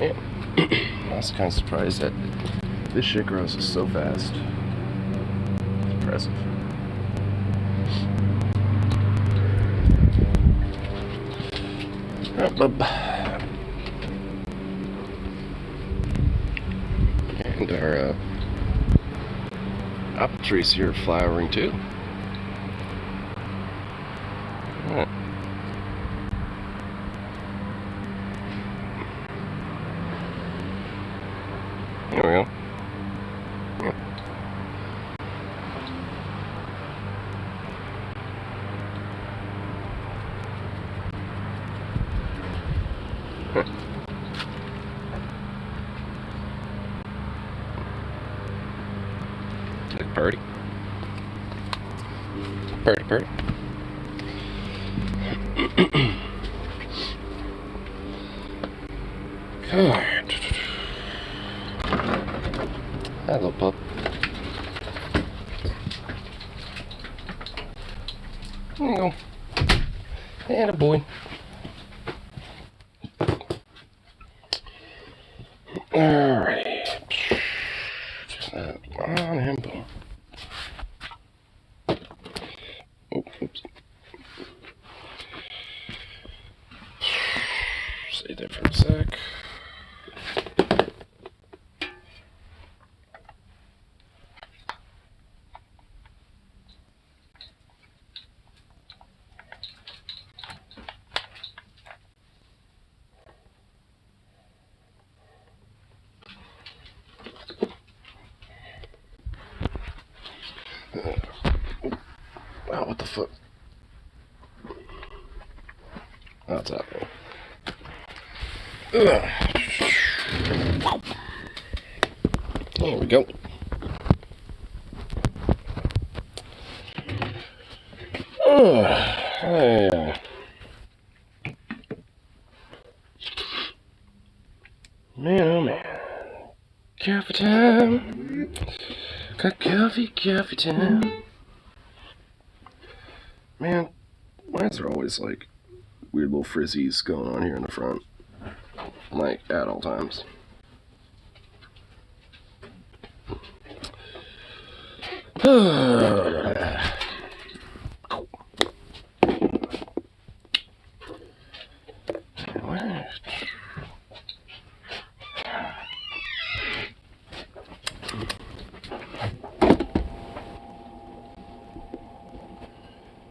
Yeah. I was kind of surprised that this shit grows so fast. It's impressive. Alright, bub. And our apple trees here are flowering too. Alright. There we go. Yeah. Like party. Party, party. God. Hi, little pup. There you go. And a boy. Alright. Just on him, boom. Oh, oops. Stay there for a sec. Wow, what the fuck? That's that way. There we go. Yeah. Man, oh man. Coffee time. Got coffee time. Man, why is there always like weird little frizzies going on here in the front? Like at all times.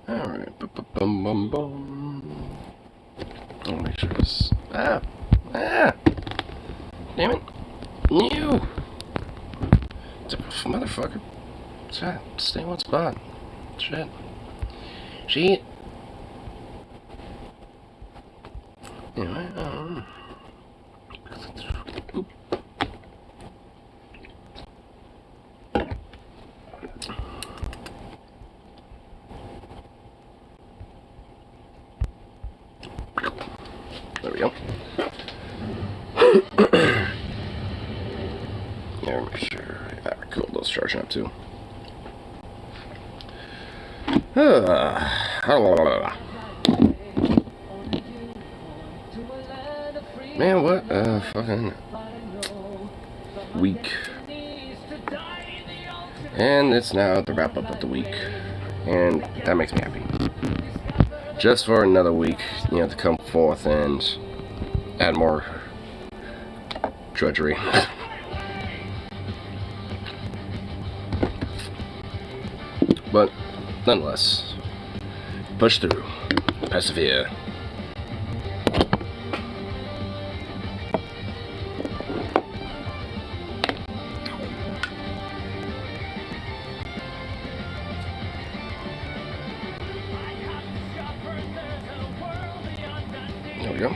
Alright, bum bum bum. I'll make sure this. Damn it! You! Motherfucker. Shit, stay in one spot. Shit. Shit. Anyway, oop. There we go. Yeah, make sure. Yeah, cool. Those charging up too. Man, what a fucking week. And it's now the wrap up of the week. And that makes me happy. Just for another week, you know, to come forth and add more drudgery. But nonetheless, push through, persevere. There we go.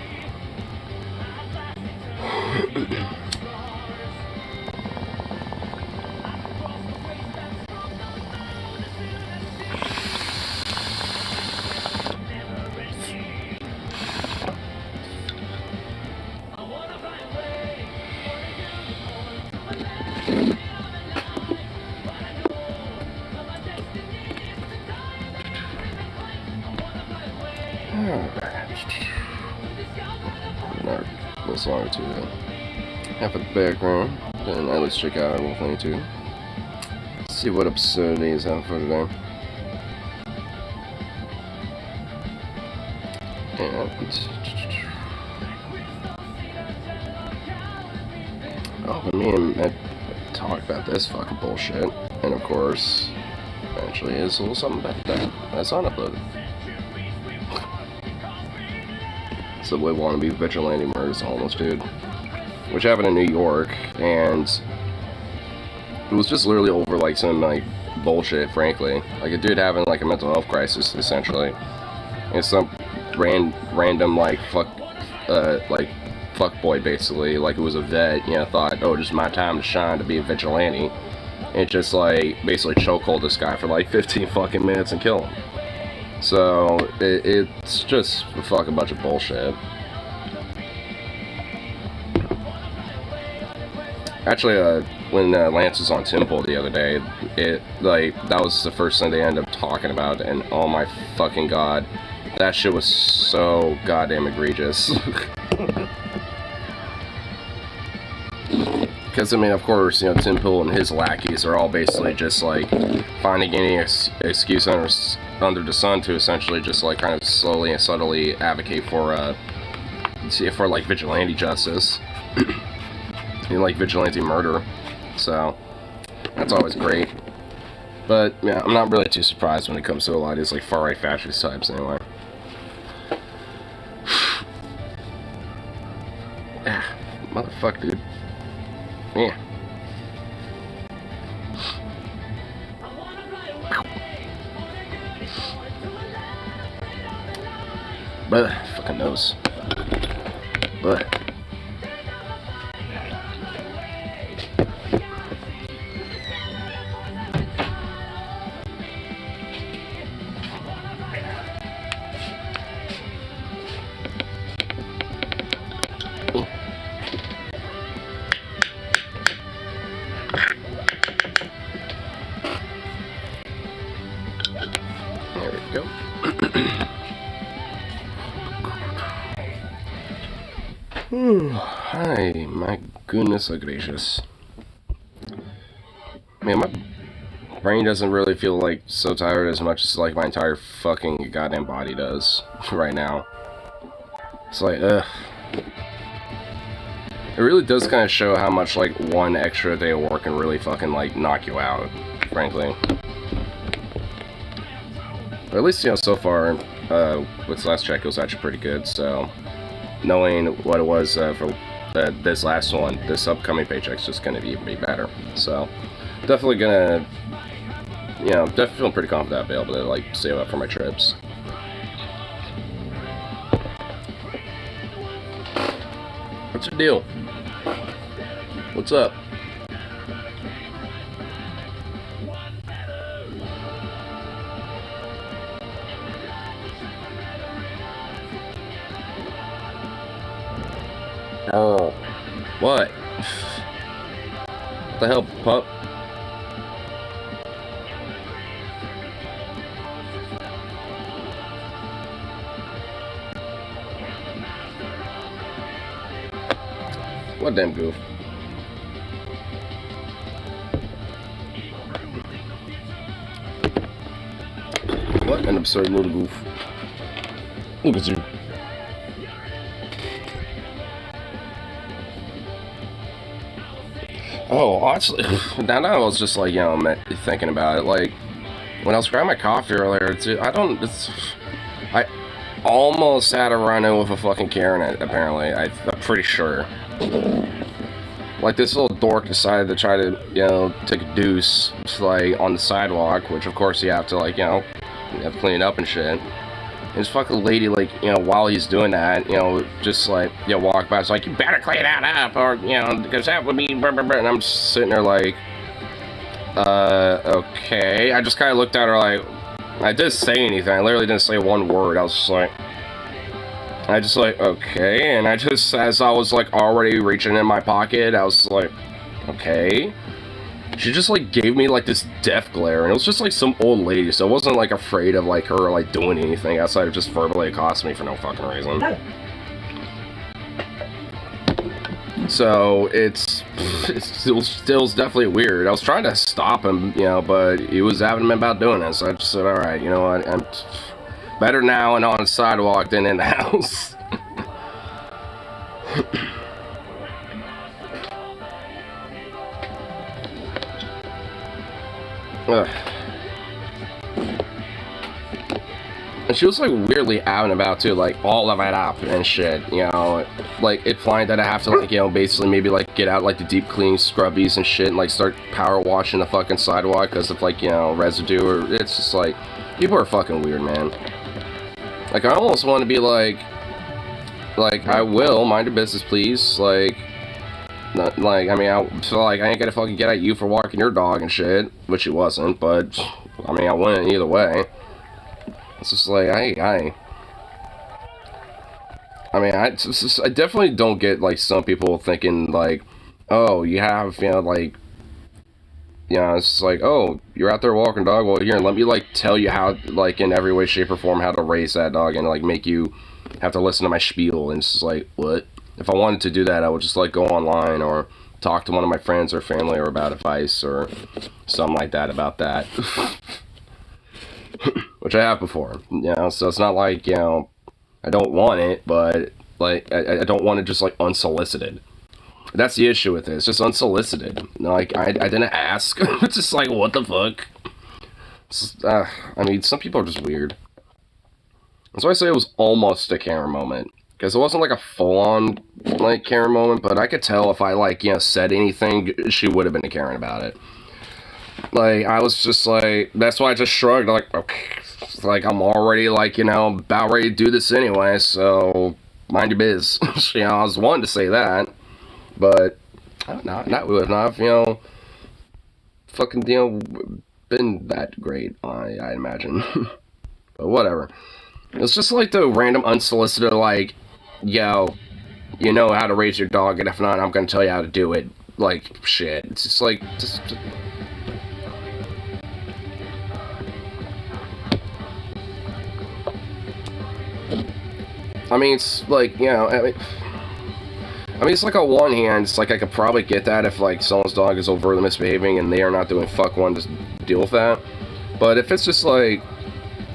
close longer to half of the background. Then at least check out Wolf 92. See what absurdities I have for today. And me and Matt talk about this fucking bullshit, and of course, eventually is a little something about that that's unuploaded. Subway wannabe vigilante murders a homeless dude, which happened in New York, and it was just literally over like some like bullshit, frankly. Like a dude having like a mental health crisis, essentially, and some random like fuckboy, basically, like who was a vet, you know, thought, oh, just my time to shine to be a vigilante, and just like basically chokehold this guy for like 15 fucking minutes and kill him. So it's just a fucking bunch of bullshit. Actually, when Lance was on Temple the other day, that was the first thing they ended up talking about, and oh my fucking god, that shit was so goddamn egregious. Because, I mean, of course, you know, Tim Pool and his lackeys are all basically just, like, finding any excuse under the sun to essentially just, like, kind of slowly and subtly advocate for like, vigilante justice. And, like, vigilante murder. So, that's always great. But, yeah, I'm not really too surprised when it comes to a lot of these, like, far-right fascist types, anyway. Ah, motherfucker, dude. Yeah. But fucking nose. But there we go. Hi, my goodness gracious. Man, my brain doesn't really feel like so tired as much as like my entire fucking goddamn body does right now. It's like, ugh. It really does kind of show how much like one extra day of work can really fucking like knock you out, frankly. But at least, you know, so far, with last check, it was actually pretty good, so knowing what it was for this last one, this upcoming paycheck's just gonna be better. So definitely gonna, you know, definitely feeling pretty confident I'll be able to like save up for my trips. What's your deal? What's up? Oh, what? What the hell, pup? What damn goof? What an absurd little goof. Look at you. Oh, honestly, now I was just like, you know, thinking about it. Like, when I was grabbing my coffee earlier, I almost had a run-in with a fucking Karen, apparently. I'm pretty sure. Like, this little dork decided to try to, you know, take a deuce, like, on the sidewalk, which, of course, you have to, like, you know, clean it up and shit. And this fucking lady, like, you know, while he's doing that, you know, just, like, you know, walk by, it's like, you better clean that up, or, you know, because that would be, blah, blah, blah. And I'm just sitting there, like, okay. I just kind of looked at her, like, I didn't say anything, I literally didn't say one word, I was just like, okay, and I just, as I was, like, already reaching in my pocket, I was like, okay. She just, like, gave me, like, this death glare, and it was just, like, some old lady, so I wasn't, like, afraid of, like, her, like, doing anything outside of just verbally accosting me for no fucking reason. So it's still definitely weird. I was trying to stop him, you know, but he was adamant about doing it. So I just said, all right, you know what, I'm better now and on the sidewalk than in the house. And she was like weirdly out and about too, like all of it up and shit, you know, like implying that I have to like, you know, basically maybe like get out like the deep clean scrubbies and shit and like start power washing the fucking sidewalk because of like, you know, residue, or it's just like, people are fucking weird, man. Like I almost want to be like I will mind your business, please. Like I mean, I feel like I ain't gonna fucking get at you for walking your dog and shit, which it wasn't, but I mean, I wouldn't either way. It's just like, I mean, I definitely don't get, like, some people thinking, like, oh, you have, you know, like, you know, it's just like, oh, you're out there walking dog, well, here, let me, like, tell you how, like, in every way, shape, or form, how to raise that dog, and, like, make you have to listen to my spiel, and it's just like, what? If I wanted to do that, I would just, like, go online, or talk to one of my friends or family, or about advice, or something like that about that. Which I have before, you know, so it's not like, you know, I don't want it, but, like, I don't want it just, like, unsolicited. That's the issue with it, it's just unsolicited. Like, I didn't ask. It's just like, what the fuck? I mean, some people are just weird. That's why I say it was almost a Karen moment. Because it wasn't, like, a full-on, like, Karen moment, but I could tell if I, like, you know, said anything, she would have been a Karen about it. Like, I was just like, that's why I just shrugged, like, okay, like, I'm already, like, you know, about ready to do this anyway, so, mind your biz. You know, I was wanting to say that, but, not would not, you know, fucking, you know, been that great, I imagine. But whatever. It's just like the random unsolicited, like, yo, you know how to raise your dog, and if not, I'm gonna tell you how to do it, like, shit. It's just like, just I mean, it's like, you know, I mean, it's like on one hand, it's like I could probably get that if, like, someone's dog is overtly misbehaving and they are not doing fuck one to deal with that. But if it's just like,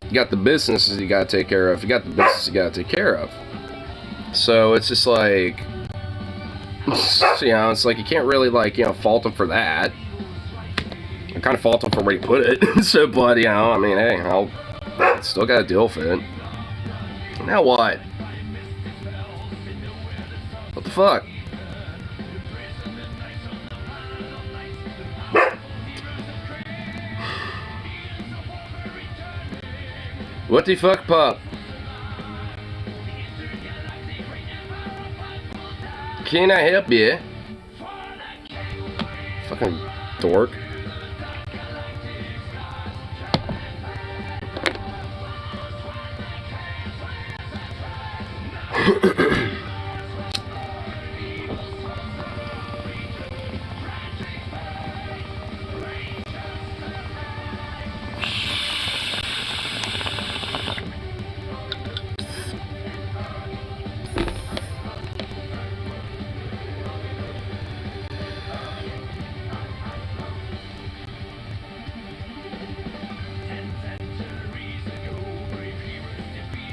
you got the businesses you gotta take care of, you got the business you gotta take care of. So it's just like, you know, it's like you can't really, like, you know, fault them for that. I kind of fault them for where you put it. So, but, you know, I mean, hey, I'll still gotta deal with it. Now what? What the fuck? What the fuck, pup? Can I help you? Fucking dork.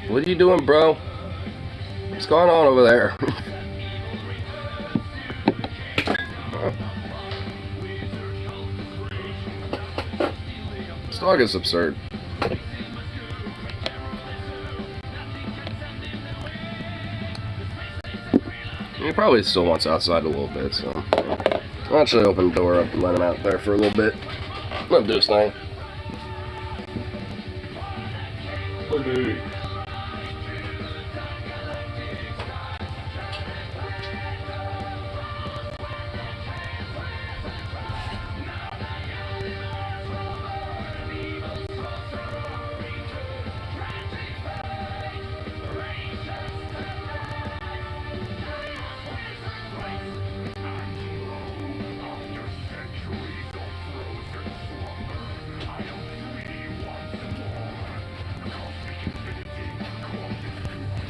What are you doing, bro? What's going on over there? This dog is absurd. He probably still wants outside a little bit, so I'll actually open the door up and let him out there for a little bit. Let him do his thing. Okay.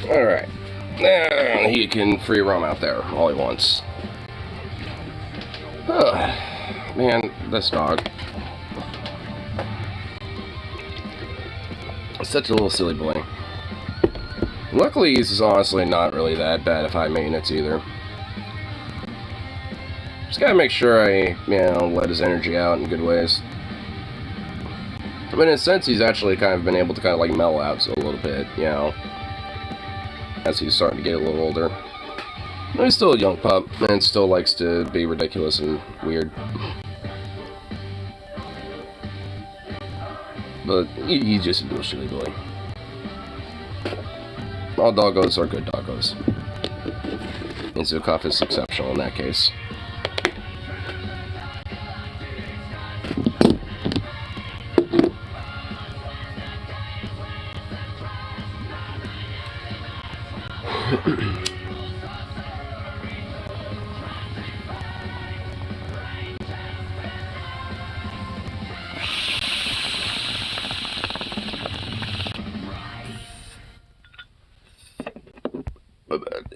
Alright. Now he can free roam out there all he wants. this dog. Such a little silly boy. Luckily, he's honestly not really that bad at high maintenance either. Just gotta make sure I, let his energy out in good ways. But in a sense, he's actually kind of been able to kind of like mellow out a little bit, as he's starting to get a little older. But he's still a young pup, and still likes to be ridiculous and weird. But he's just a little silly boy. All doggos are good doggos. And Zukov is exceptional in that case.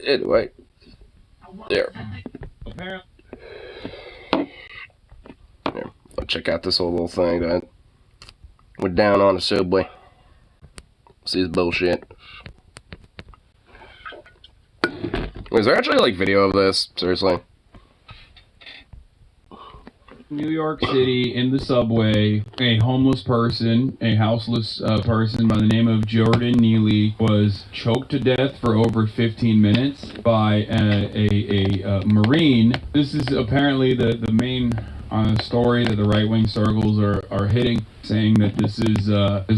Anyway, there. There. I'll check out this little thing that went down on the subway. See this bullshit. Is there actually like video of this? Seriously? New York City, in the subway, a homeless person, a houseless person by the name of Jordan Neely was choked to death for over 15 minutes by a Marine. This is apparently the main story that the right-wing circles are hitting, saying that this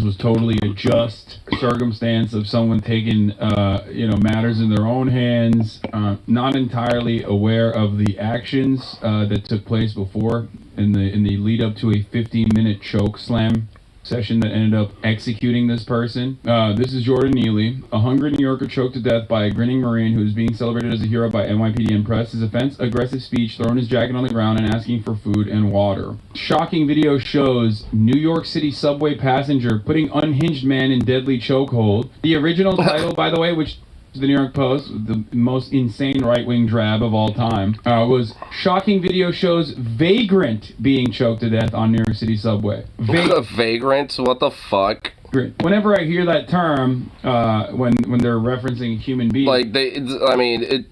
was totally a just circumstance of someone taking matters in their own hands, not entirely aware of the actions that took place before in the lead up to a 15-minute choke slam session that ended up executing this person. This is Jordan Neely, a hungry New Yorker choked to death by a grinning Marine who is being celebrated as a hero by NYPD and press. His offense, aggressive speech, throwing his jacket on the ground and asking for food and water. Shocking video shows New York City subway passenger putting unhinged man in deadly chokehold. The original title, by the way, which the New York Post, the most insane right-wing drab of all time, was shocking video shows vagrant being choked to death on New York City subway. Vagrant? What the fuck? Whenever I hear that term, when they're referencing human beings, like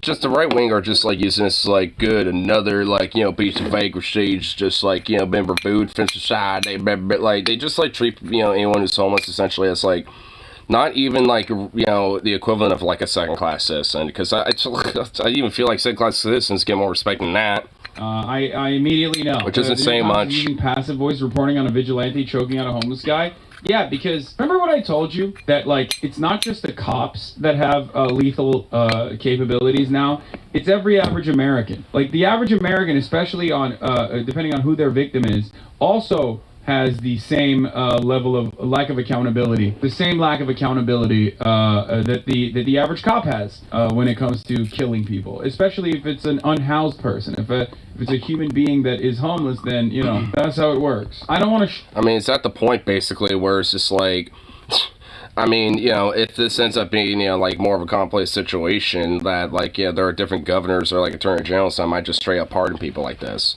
just the right wing are just like using this like good another like piece of vagrancy, just like been removed from society. They just like treat anyone who's homeless essentially as like not even like the equivalent of like a second-class citizen, because I even feel like second-class citizens get more respect than that. I immediately know. Which isn't saying much. Using passive voice reporting on a vigilante choking out a homeless guy. Yeah, because remember what I told you? That, like, it's not just the cops that have lethal capabilities now. It's every average American. Like, the average American, especially on depending on who their victim is, also has the same level of lack of accountability, the same lack of accountability that the average cop has when it comes to killing people, especially if it's an unhoused person. If it's a human being that is homeless, then that's how it works. I don't want to. I mean, it's at the point basically where it's just like, I mean, if this ends up being like more of a complex situation, that like there are different governors or like attorney generals that might just straight up pardon people like this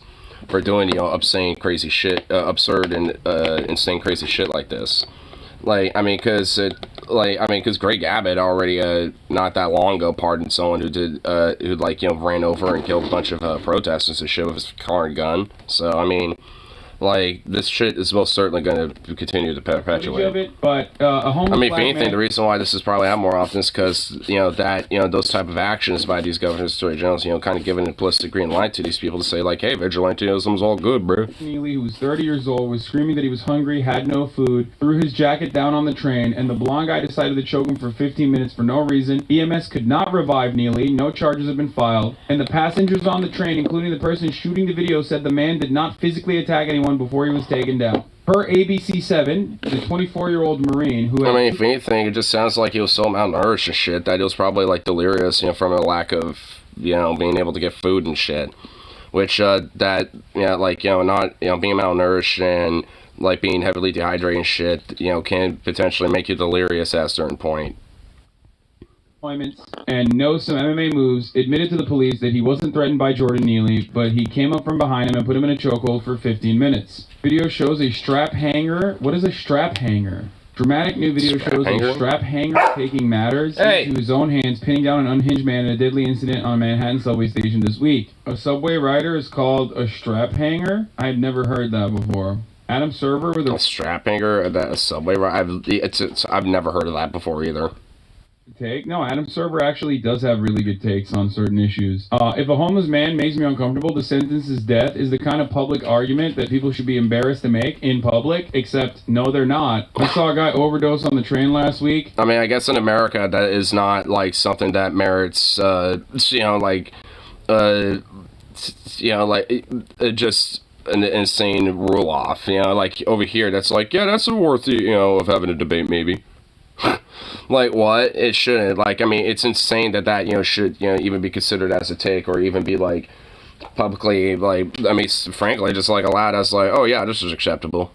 for doing obscene crazy shit, absurd and insane crazy shit like this. Like, I mean, because Greg Abbott already not that long ago pardoned someone who ran over and killed a bunch of protesters and shit with his car and gun. So I mean, like, this shit is most certainly going to continue to perpetuate. But a homeless if anything, the reason why this is probably out more often is because those type of actions by these governors, attorney generals, kind of giving an implicit green light to these people to say like, hey, vigilantism's all good, bro. Neely, who was 30 years old, was screaming that he was hungry, had no food, threw his jacket down on the train, and the blonde guy decided to choke him for 15 minutes for no reason. EMS could not revive Neely. No charges have been filed, and the passengers on the train, including the person shooting the video, said the man did not physically attack anyone before he was taken down. Per ABC7, the 24-year-old Marine who had... if anything, it just sounds like he was so malnourished and shit that he was probably like delirious, from a lack of, being able to get food and shit. Which, not, being malnourished and, like, being heavily dehydrated and shit, can potentially make you delirious at a certain point. appointments and knows some MMA moves, admitted to the police that he wasn't threatened by Jordan Neely, but he came up from behind him and put him in a chokehold for 15 minutes. Video shows a strap hanger. What is a strap hanger? Dramatic new video shows a strap hanger taking matters into his own hands, pinning down an unhinged man in a deadly incident on a Manhattan subway station this week. A subway rider is called a strap hanger? I had never heard that before. Adam Server with a strap hanger, that a subway rider. I've never heard of that before either. Take? No, Adam Server actually does have really good takes on certain issues. If a homeless man makes me uncomfortable, the sentence is death is the kind of public argument that people should be embarrassed to make in public, except no, they're not. I saw a guy overdose on the train last week. I mean, I guess in America that is not like something that merits, just an insane rule off. Like over here, that's like, yeah, that's worth of having a debate maybe. Like what? It shouldn't. Like, I mean, it's insane that should even be considered as a take or even be like publicly like. I mean, frankly, just like allowed as like, oh yeah, this is acceptable.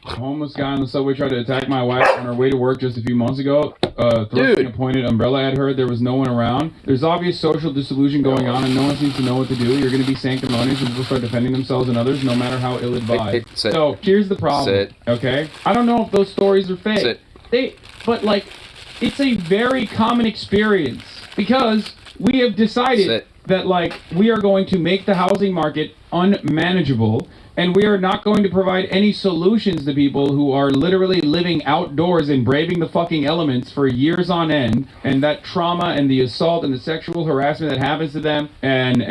A homeless guy on the subway tried to attack my wife on her way to work just a few months ago. Thrusting a pointed umbrella at her. There was no one around. There's obvious social disillusion going on, and no one seems to know what to do. You're going to be sanctimonious when people start defending themselves and others, no matter how ill-advised. So here's the problem. Okay, I don't know if those stories are fake. But like, it's a very common experience because we have decided that like we are going to make the housing market unmanageable. And we are not going to provide any solutions to people who are literally living outdoors and braving the fucking elements for years on end. And that trauma and the assault and the sexual harassment that happens to them and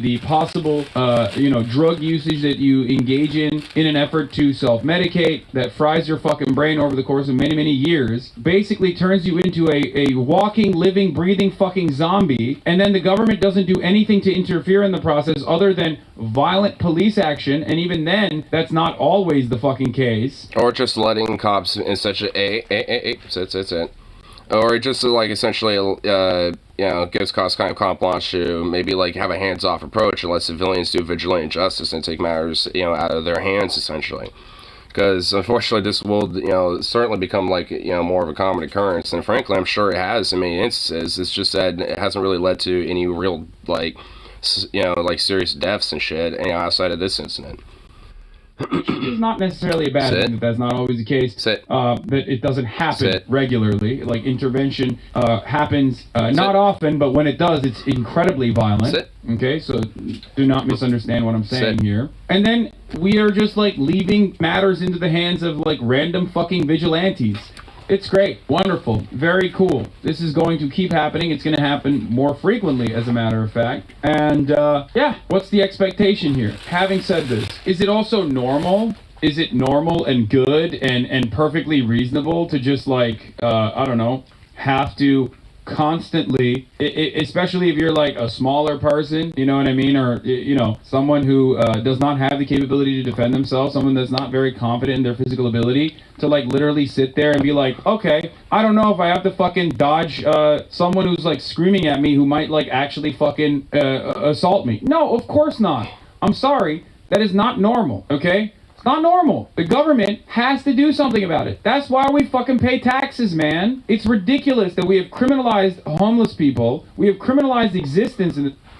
the possible, drug usage that you engage in an effort to self-medicate that fries your fucking brain over the course of many, many years, basically turns you into a walking, living, breathing fucking zombie. And then the government doesn't do anything to interfere in the process other than violent police action, and even then, that's not always the fucking case. Or just letting cops in such or just to, like, essentially, gives cops kind of carte blanche to maybe, like, have a hands-off approach and let civilians do vigilante justice and take matters, out of their hands, essentially. Because, unfortunately, this will, certainly become, like, more of a common occurrence. And, frankly, I'm sure it has in many instances. It's just that it hasn't really led to any real, like serious deaths and shit, outside of this incident. It's not necessarily a bad thing that's not always the case. That it doesn't happen regularly. Like, intervention happens not often, but when it does, it's incredibly violent. Okay, so do not misunderstand what I'm saying here. And then we are just, like, leaving matters into the hands of, like, random fucking vigilantes. It's great. Wonderful. Very cool. This is going to keep happening. It's going to happen more frequently, as a matter of fact. And, what's the expectation here? Having said this, is it also normal? Is it normal and good and perfectly reasonable to just, like, have to constantly, especially if you're like a smaller person, you know what I mean, or someone who does not have the capability to defend themselves, someone that's not very confident in their physical ability, to like literally sit there and be like, okay, I don't know if I have to fucking dodge someone who's like screaming at me who might like actually fucking assault me. No, of course not. I'm sorry, that is not normal. Okay. Not normal. The government has to do something about it. That's why we fucking pay taxes, man. It's ridiculous that we have criminalized homeless people. We have criminalized existence.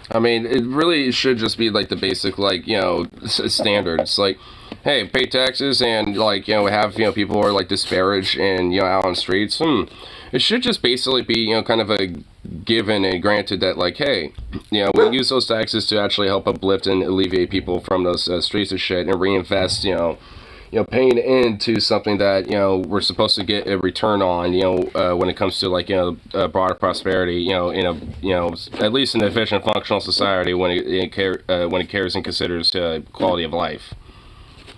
I mean, it really should just be like the basic, like, standard. It's like, hey, pay taxes and, like, have, people who are, like, disparaged and, out on the streets. It should just basically be, kind of a given and granted that, like, hey, we use those taxes to actually help uplift and alleviate people from those streets of shit and reinvest, paying into something that, we're supposed to get a return on, when it comes to, like, broader prosperity, in a, at least in an efficient, functional society when it cares and considers quality of life.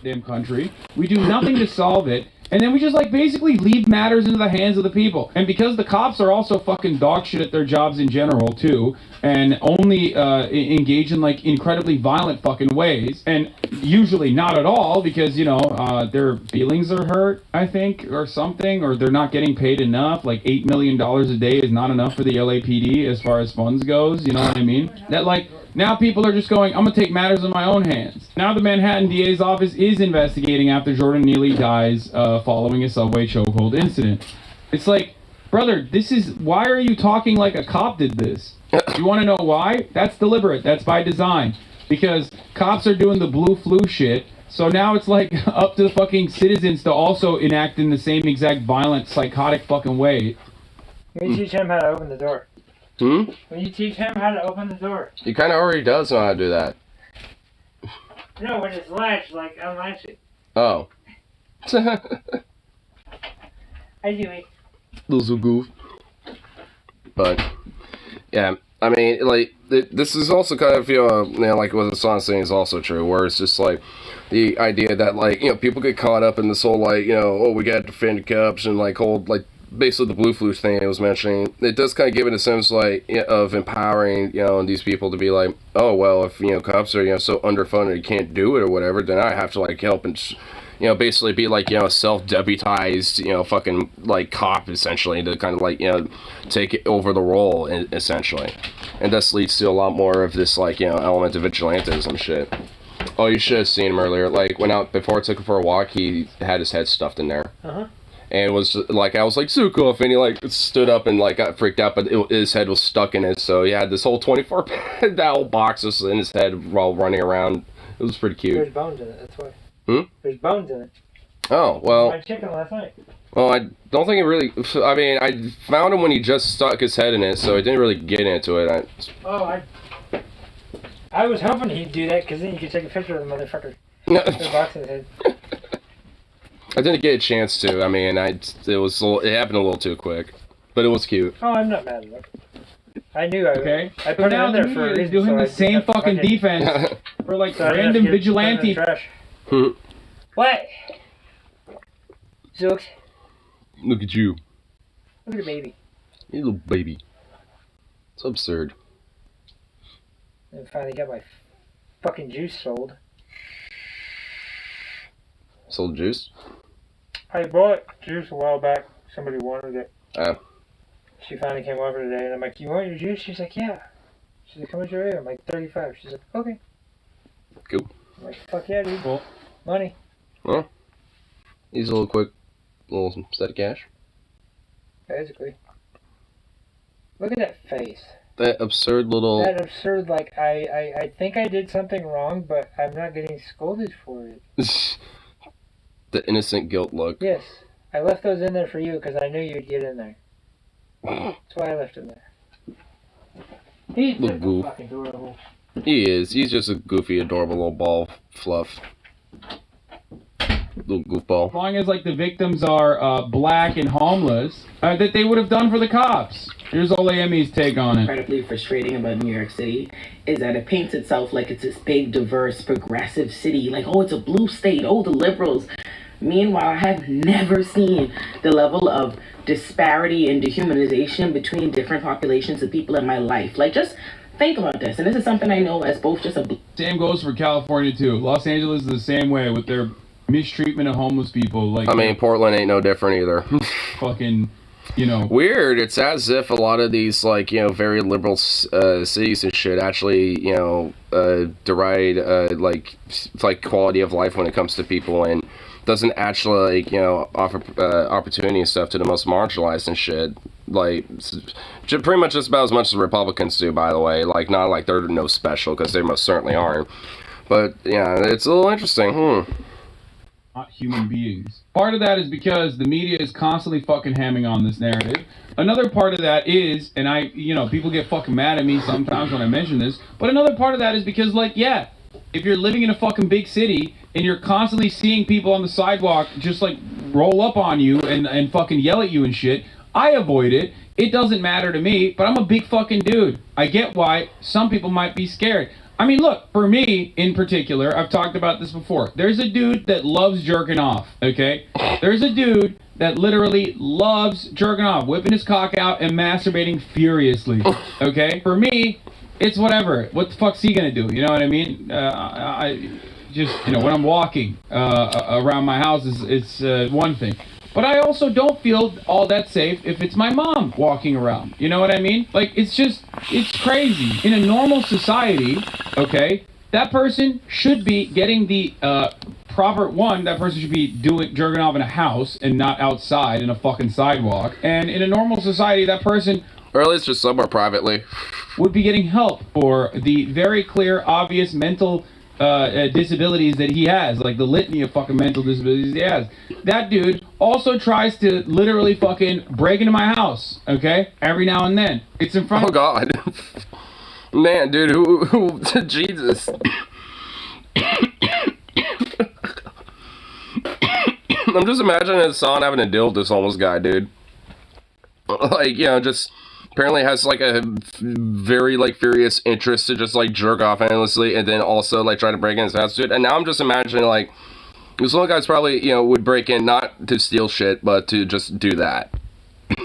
Damn country. We do nothing to solve it. And then we just, like, basically leave matters into the hands of the people. And because the cops are also fucking dog shit at their jobs in general, too, and only engage in, like, incredibly violent fucking ways, and usually not at all because, their feelings are hurt, I think, or something, or they're not getting paid enough. Like, $8 million a day is not enough for the LAPD as far as funds goes, you know what I mean? That, like, now people are just going, I'm going to take matters in my own hands. Now the Manhattan DA's office is investigating after Jordan Neely dies following a subway chokehold incident. It's like, Brother, why are you talking like a cop did this? You want to know why? That's deliberate. That's by design. Because cops are doing the blue flu shit, so now it's like up to the fucking citizens to also enact in the same exact violent, psychotic fucking way. When you teach him how to open the door. Hmm? When you teach him how to open the door. He kind of already does know how to do that. No, when it's latched, like, unlatch it. Oh. I do it. Little goof. But, yeah, I mean, like, this is also kind of, like what the song's saying is also true, where it's just, like, the idea that, like, people get caught up in this whole, like, oh, we gotta defend the cops and, like, hold, like, basically the blue flu thing I was mentioning. It does kind of give it a sense, like, of empowering, these people to be like, oh, well, if, cops are, so underfunded you can't do it or whatever, then I have to, like, help and, basically be like, a self-deputized, fucking, like, cop, essentially, to kind of, like, take over the role, essentially. And this leads to a lot more of this, like, element of vigilantism shit. Oh, you should have seen him earlier. Like, went out, before I took him for a walk, he had his head stuffed in there. Uh-huh. And was, like, I was like, Sukov, and he, like, stood up and, like, got freaked out, but his head was stuck in it, so he had this whole 24-that whole box was in his head while running around. It was pretty cute. There's bones in it, that's why. Hmm? There's bones in it. Oh, well. My chicken last night. Well, I don't think it really, I mean, I found him when he just stuck his head in it, so I didn't really get into it. I was hoping he'd do that, because then you could take a picture of the motherfucker. No. With the box in his head. I didn't get a chance to. I mean, it happened a little too quick, but it was cute. Oh, I'm not mad at it. I knew I would. Okay. I put it in there for a reason. Doing so the I same didn't have fucking defense for like so I didn't have random to get vigilante. put it in the trash. What? Zooks, Look at you. look at the baby. You little baby. It's absurd. And finally got my fucking juice sold. Sold juice? I bought juice a while back. Somebody wanted it. Ah. She finally came over today, and I'm like, "You want your juice?" She's like, "Yeah." She's like, "How much are you?" I'm like, $35. She's like, "Okay." Cool. I'm like, "Fuck yeah, dude." Cool. Money. Well, he's a little quick, little set of cash. Basically. Look at that face. That absurd little. That absurd, like, I think I did something wrong, but I'm not getting scolded for it. The innocent guilt look. Yes. I left those in there for you because I knew you'd get in there. That's why I left them there. He's Little just goof. fucking adorable. He is. He's just a goofy, adorable little ball fluff. Little goofball. As long as like the victims are black and homeless, that they would have done for the cops. Here's Oleemi's take on it. Incredibly frustrating about New York City is that it paints itself like it's this big, diverse, progressive city. Like, oh, it's a blue state. Oh, the liberals. Meanwhile, I have never seen the level of disparity and dehumanization between different populations of people in my life. Like, just think about this. And this is something I know as both just a... Same goes for California, too. Los Angeles is the same way with their mistreatment of homeless people. Like, I mean, Portland ain't no different either. fucking... Weird. It's as if a lot of these, like, very liberal cities and shit actually, deride, like quality of life when it comes to people and doesn't actually, offer opportunity and stuff to the most marginalized and shit. Like, pretty much just about as much as Republicans do, by the way. Like, not like they're no special, because they most certainly aren't. But, yeah, it's a little interesting. Not human beings. Part of that is because the media is constantly fucking hamming on this narrative. Another part of that is, and people get fucking mad at me sometimes when I mention this, but another part of that is because, like, yeah, if you're living in a fucking big city and you're constantly seeing people on the sidewalk just, like, roll up on you and fucking yell at you and shit, I avoid it. It doesn't matter to me, but I'm a big fucking dude. I get why some people might be scared. I mean, look, for me, in particular, I've talked about this before. There's a dude that loves jerking off, okay? There's a dude that literally loves jerking off, whipping his cock out and masturbating furiously, okay? For me, it's whatever. What the fuck's he gonna do? You know what I mean? I just, when I'm walking around my house, it's one thing. But I also don't feel all that safe if it's my mom walking around. You know what I mean? Like, it's crazy. In a normal society, okay, that person should be getting the that person should be jerking off in a house and not outside in a fucking sidewalk. And in a normal society, that person, or at least just somewhere privately, would be getting help for the very clear, obvious mental disabilities that he has, like the litany of fucking mental disabilities he has. That dude also tries to literally fucking break into my house, okay? Every now and then. It's in front of... Oh, God. Man, dude, who Jesus. I'm just imagining his son having to deal with this homeless guy, dude. Like, you know, just... apparently has like a very like furious interest to just like jerk off endlessly and then also like try to break in his house, dude. And now I'm just imagining like this little guy's probably, you know, would break in not to steal shit but to just do that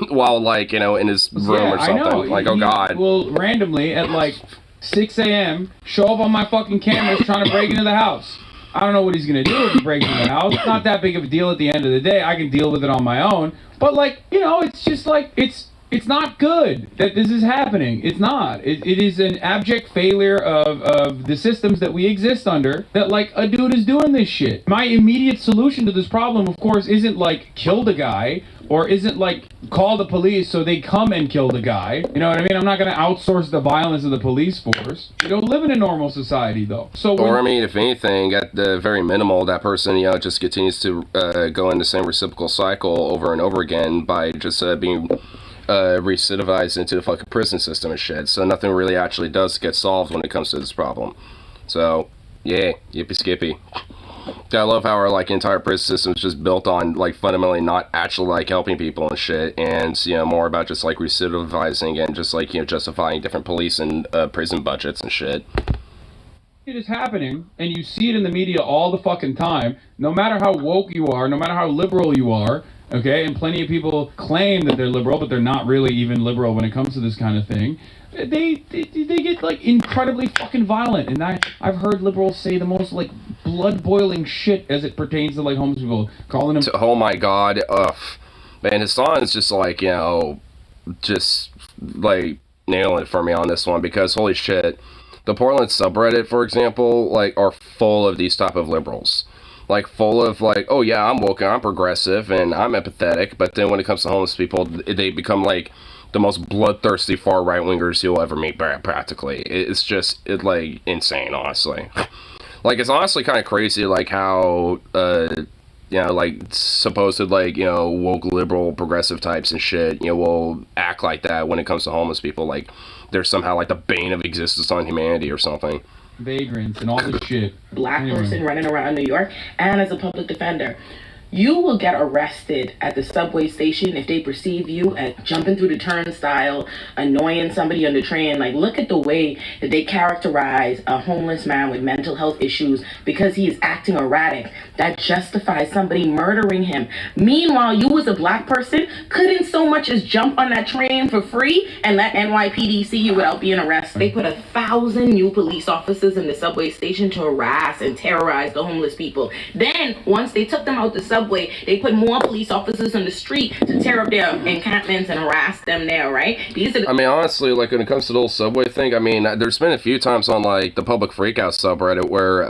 while like, you know, in his room or something. I know. Like, oh God. Will randomly at like 6 a.m. show up on my fucking cameras trying to break into the house. I don't know what he's gonna do if he breaks into the house. It's not that big of a deal at the end of the day. I can deal with it on my own. But like, you know, it's just like it's not good that this is happening. It's not. It is an abject failure of the systems that we exist under that, like, a dude is doing this shit. My immediate solution to this problem, of course, isn't, like, kill the guy or isn't, like, call the police so they come and kill the guy. You know what I mean? I'm not going to outsource the violence of the police force. You don't live in a normal society, though. Or, I mean, if anything, at the very minimal, that person, you know, just continues to go in the same reciprocal cycle over and over again by just being... recidivized into the fucking prison system and shit, so nothing really actually does get solved when it comes to this problem. So, yeah, yippee skippy. I love how our, like, entire prison system is just built on, like, fundamentally not actually, like, helping people and shit, and, you know, more about just, like, recidivizing and just, like, you know, justifying different police and prison budgets and shit. It is happening, and you see it in the media all the fucking time, no matter how woke you are, no matter how liberal you are. Okay, and plenty of people claim that they're liberal, but they're not really even liberal when it comes to this kind of thing. They get, like, incredibly fucking violent, and I've heard liberals say the most, like, blood-boiling shit as it pertains to, like, homeless people, calling them... Oh my God, man, Hassan's just, like, you know, just, like, nailing it for me on this one, because, holy shit, the Portland subreddit, for example, like, are full of these type of liberals. Like, full of, like, oh, yeah, I'm woke and I'm progressive and I'm empathetic, but then when it comes to homeless people, they become, like, the most bloodthirsty far right-wingers you'll ever meet, practically. It's just, like, insane, honestly. Like, it's honestly kind of crazy, like, how, you know, like, supposed, like, you know, woke, liberal, progressive types and shit, you know, will act like that when it comes to homeless people. Like, they're somehow, like, the bane of existence on humanity or something. Vagrants and all this shit. Black person running around New York, and as a public defender, you will get arrested at the subway station if they perceive you as jumping through the turnstile, annoying somebody on the train. Like, look at the way that they characterize a homeless man with mental health issues because he is acting erratic. That justifies somebody murdering him. Meanwhile, you as a black person couldn't so much as jump on that train for free and let NYPD see you without being arrested. They put 1,000 new police officers in the subway station to harass and terrorize the homeless people. Then, once they took them out the subway, they put more police officers on the street to tear up their encampments and harass them there, right? I mean, honestly, like, when it comes to the whole subway thing, I mean, there's been a few times on, like, the public freakout subreddit where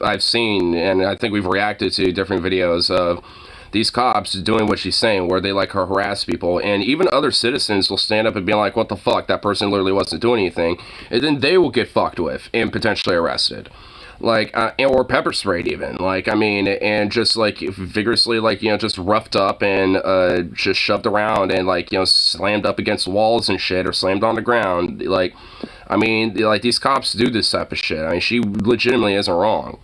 I've seen, and I think we've reacted to different videos of these cops doing what she's saying, where they, like, harass people, and even other citizens will stand up and be like, what the fuck, that person literally wasn't doing anything, and then they will get fucked with and potentially arrested. Like, or pepper sprayed even, like, I mean, and just, like, vigorously, like, you know, just roughed up and, just shoved around and, like, you know, slammed up against walls and shit, or slammed on the ground. Like, I mean, like, these cops do this type of shit. I mean, she legitimately isn't wrong.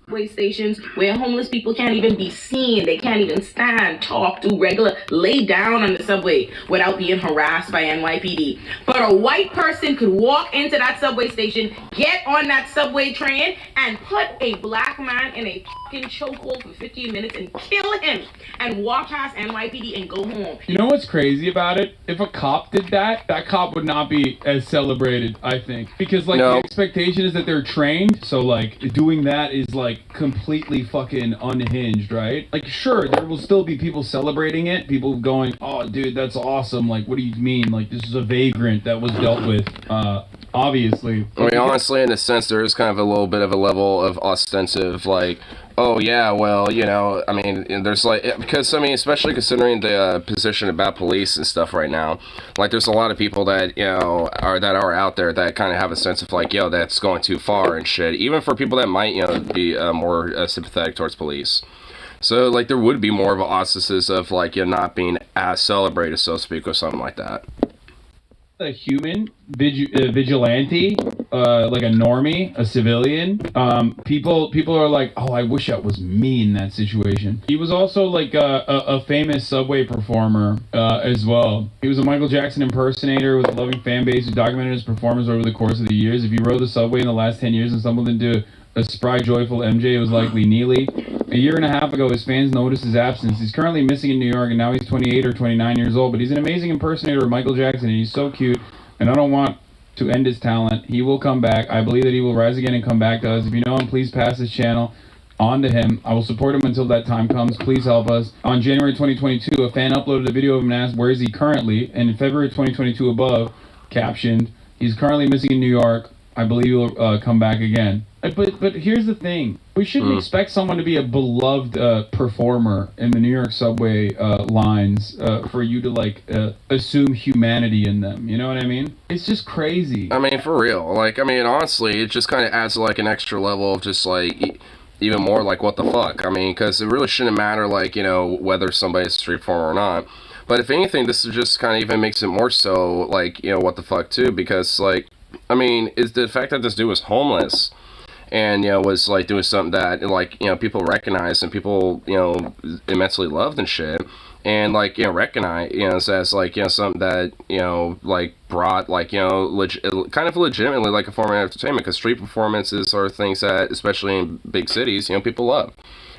Subway stations where homeless people can't even be seen. They can't even stand, talk, do regular, lay down on the subway without being harassed by NYPD. But a white person could walk into that subway station, get on that subway train, and put a black man in a fucking chokehold for 15 minutes and kill him and walk past NYPD and go home. You know what's crazy about it? If a cop did that, that cop would not be as celebrated, I think. Because, like, the expectation is that they're trained, so, like, doing that is, like, completely fucking unhinged, right? Like, sure, there will still be people celebrating it, people going, oh, dude, that's awesome, like, what do you mean? Like, this is a vagrant that was dealt with, obviously. I mean, honestly, in a sense, there is kind of a little bit of a level of ostensive, like, oh, yeah, well, you know, I mean, there's, like, because, I mean, especially considering the position about police and stuff right now, like, there's a lot of people that, you know, are out there that kind of have a sense of, like, yo, that's going too far and shit, even for people that might, you know, be more sympathetic towards police. So, like, there would be more of an auspices of, like, you know, not being as celebrated, so to speak, or something like that. A human vigilante, like a normie, a civilian. People are like, oh, I wish that was me in that situation. He was also like a famous Subway performer as well. He was a Michael Jackson impersonator with a loving fan base who documented his performance over the course of the years. If you rode the subway in the last 10 years and stumbled into a spry, joyful MJ, it was likely Neely. A year and a half ago, his fans noticed his absence. He's currently missing in New York, and now he's 28 or 29 years old, but he's an amazing impersonator of Michael Jackson, and he's so cute, and I don't want to end his talent. He will come back. I believe that he will rise again and come back to us. If you know him, please pass his channel on to him. I will support him until that time comes. Please help us. On January 2022, a fan uploaded a video of him and asked, where is he currently? And in February 2022 above, captioned, he's currently missing in New York. I believe he'll come back again. But here's the thing. We shouldn't expect someone to be a beloved performer in the New York subway lines for you to, like, assume humanity in them. You know what I mean? It's just crazy. I mean, for real. Like, I mean, honestly, it just kind of adds, like, an extra level of just, like, even more, like, what the fuck? I mean, because it really shouldn't matter, like, you know, whether somebody's a street performer or not. But if anything, this is just kind of even makes it more so, like, you know, what the fuck, too. Because, like, I mean, is the fact that this dude was homeless and, you know, was, like, doing something that, like, you know, people recognized and people, you know, immensely loved and shit, and, like, you know, recognize, you know, as, like, you know, something that, you know, like, brought, like, you know, kind of legitimately, like, a form of entertainment, because street performances are things that, especially in big cities, you know, people love.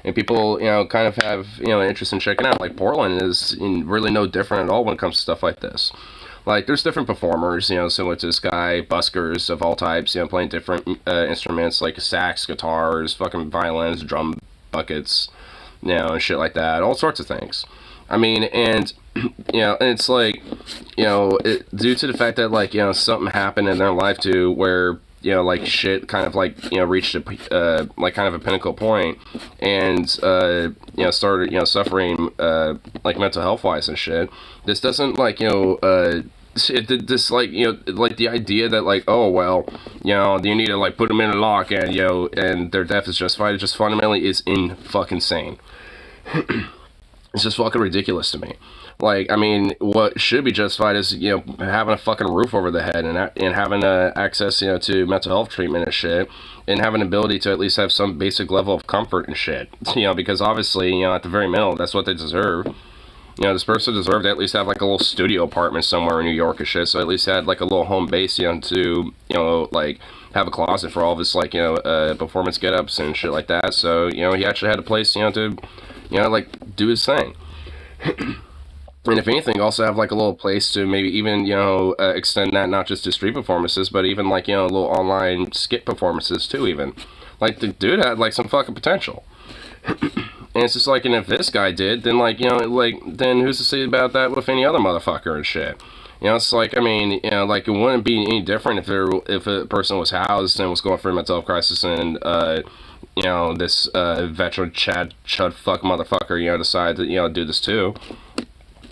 And people, you know, kind of have, you know, an interest in checking out. Like, Portland is really no different at all when it comes to stuff like this. Like, there's different performers, you know, similar to this guy, buskers of all types, you know, playing different instruments like sax, guitars, fucking violins, drum buckets, you know, and shit like that, all sorts of things. I mean, and, you know, and it's like, you know, due to the fact that, like, you know, something happened in their life too, where, you know, like, shit kind of, like, you know, reached a, like, kind of a pinnacle point, and, you know, started, you know, suffering, like, mental health-wise and shit. This doesn't, like, you know, this, like, you know, like, the idea that, like, oh, well, you know, you need to, like, put them in a lock and, you know, and their death is justified, it just fundamentally is fucking insane. It's just fucking ridiculous to me. Like, I mean, what should be justified is, you know, having a fucking roof over the head and having access, you know, to mental health treatment and shit, and having an ability to at least have some basic level of comfort and shit, you know, because obviously, you know, at the very minimum, that's what they deserve. You know, this person deserved to at least have, like, a little studio apartment somewhere in New York and shit, so at least had, like, a little home base, you know, to, you know, like, have a closet for all of his, like, you know, performance get-ups and shit like that, so, you know, he actually had a place, you know, to, you know, like, do his thing. And if anything, also have, like, a little place to maybe even, you know, extend that not just to street performances, but even, like, you know, little online skit performances, too, even. Like, the dude had, like, some fucking potential. And it's just like, and if this guy did, then, like, you know, like, then who's to say about that with any other motherfucker and shit? You know, it's like, I mean, you know, like, it wouldn't be any different if a person was housed and was going through a mental health crisis and, you know, this veteran chud fuck motherfucker, you know, decided to, you know, do this too,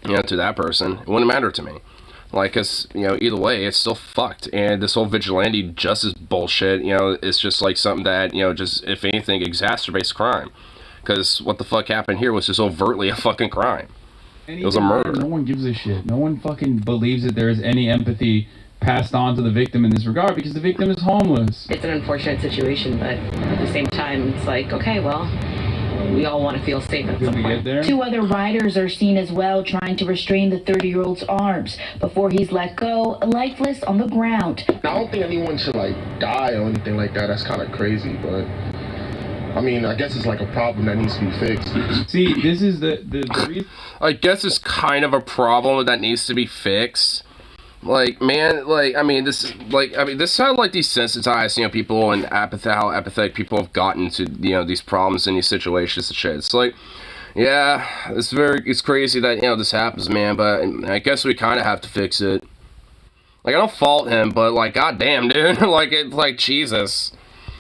you know, to that person. It wouldn't matter to me. Like, cause, you know, either way, it's still fucked. And this whole vigilante justice bullshit, you know, it's just like something that, you know, just, if anything, exacerbates crime. Because what the fuck happened here was just overtly a fucking crime. It was a murder. No one gives a shit. No one fucking believes that there is any empathy passed on to the victim in this regard because the victim is homeless. It's an unfortunate situation, but at the same time, it's like, okay, well, we all want to feel safe at some point. Two other riders are seen as well trying to restrain the 30-year-old's arms before he's let go, lifeless on the ground. I don't think anyone should, like, die or anything like that. That's kind of crazy, but I mean, I guess it's like a problem that needs to be fixed. See, this is the reason. I guess it's kind of a problem that needs to be fixed. Like, man, like, this is how, like, desensitized, people and how apathetic people have gotten to, these problems and these situations and shit. It's like, yeah, it's crazy that, this happens, man, but I guess we kind of have to fix it. Like, I don't fault him, but, like, goddamn, dude, like, Jesus.